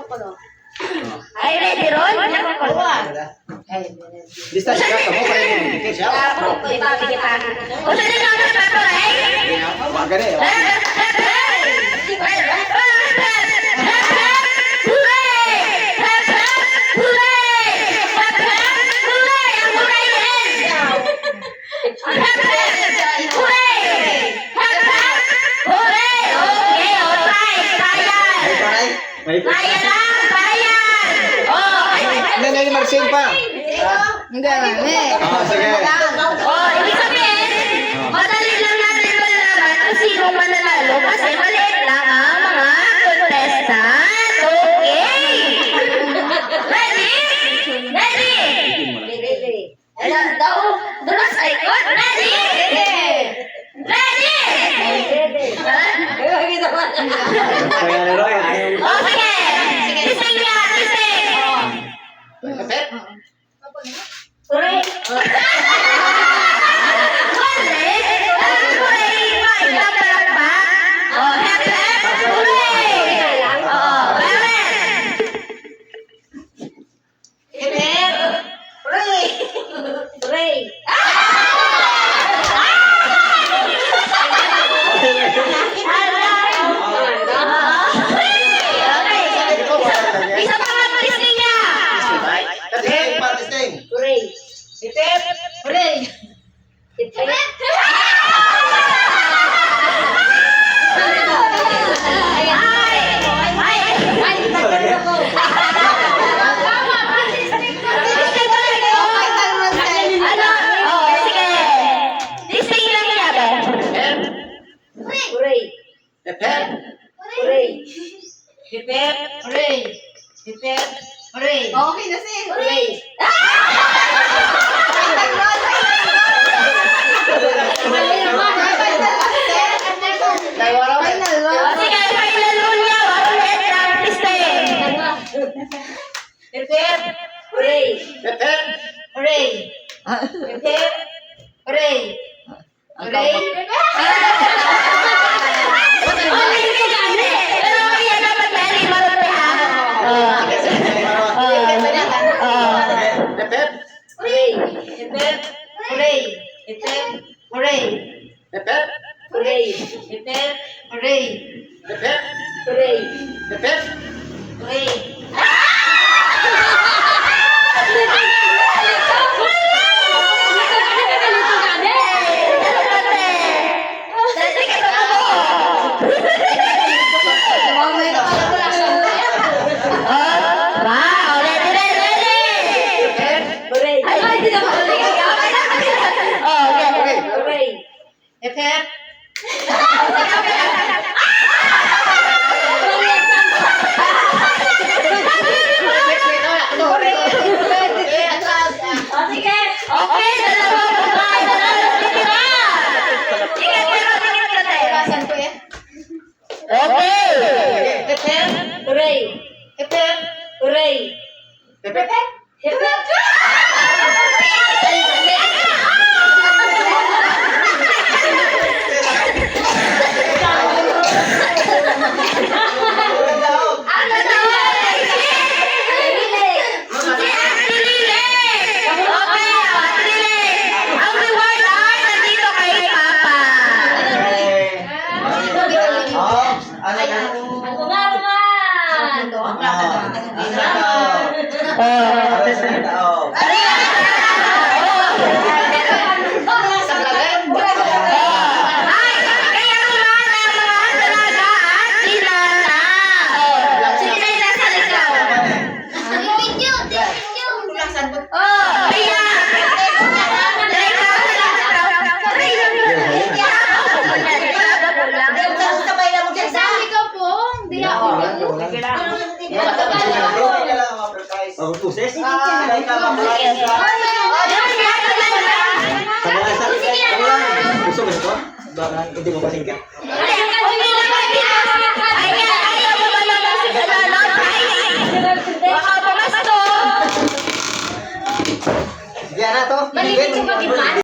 Ay, ready, Ron? Distansya ka mo pa rin yung siya. O, sa din ako sa pato, eh? Magani. Bayan lang! Bayan! Hindi na yung Marcel pa. Hindi namin. Sige. Ibig sabihin, madali lang natin malalaman kung sinong mananalo kasi maliit lang ang mga contestant. Okay! Ready? Ready? The last icon? Ready? Ready? Oh, sige! Tising niya! Tising! Hooray! Okay na siya. Hindi mo pasingkit. Diyan na to.